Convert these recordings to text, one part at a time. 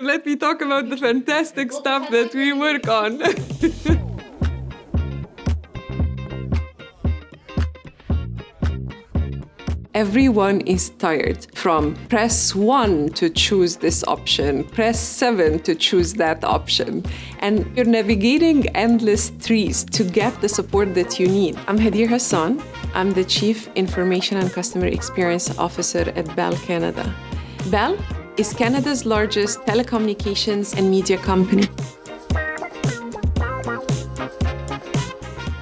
let me talk about the fantastic stuff that we work on. Everyone is tired from press 1 to choose this option, press 7 to choose that option. And you're navigating endless trees to get the support that you need. I'm Hadeer Hassaan. I'm the Chief Information and Customer Experience Officer at Bell Canada. Bell is Canada's largest telecommunications and media company.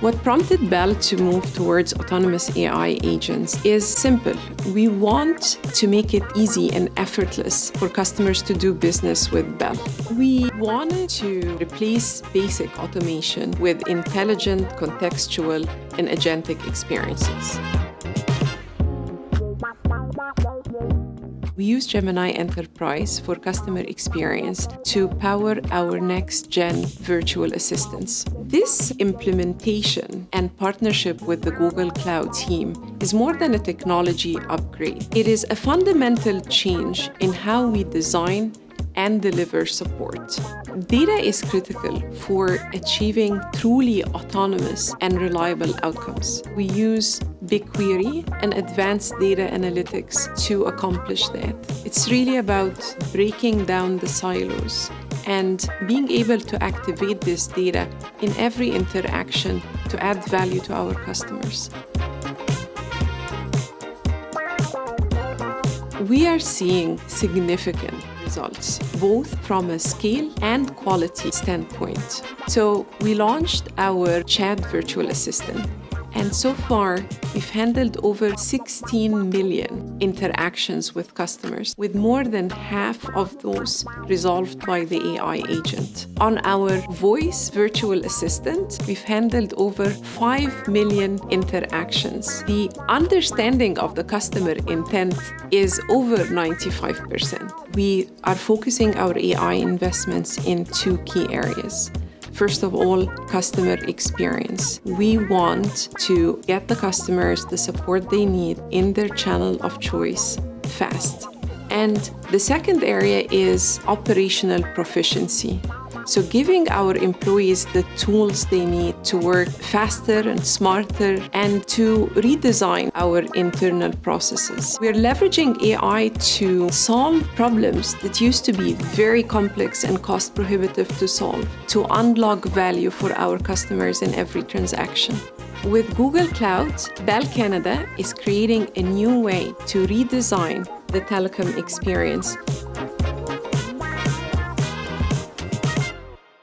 What prompted Bell to move towards autonomous AI agents is simple. We want to make it easy and effortless for customers to do business with Bell. We wanted to replace basic automation with intelligent, contextual, and agentic experiences. We use Gemini Enterprise for customer experience to power our next-gen virtual assistants. This implementation and partnership with the Google Cloud team is more than a technology upgrade. It is a fundamental change in how we design and deliver support. Data is critical for achieving truly autonomous and reliable outcomes. We use BigQuery and advanced data analytics to accomplish that. It's really about breaking down the silos and being able to activate this data in every interaction to add value to our customers. We are seeing significant results, both from a scale and quality standpoint. So we launched our chat virtual assistant, and so far we've handled over 16 million interactions with customers, with more than half of those resolved by the AI agent. On our voice virtual assistant, we've handled over 5 million interactions. The understanding of the customer intent is over 95%. We are focusing our AI investments in two key areas. First of all, customer experience. We want to get the customers the support they need in their channel of choice fast. And the second area is operational proficiency. So giving our employees the tools they need to work faster and smarter and to redesign our internal processes. We're leveraging AI to solve problems that used to be very complex and cost prohibitive to solve, to unlock value for our customers in every transaction. With Google Cloud, Bell Canada is creating a new way to redesign the telecom experience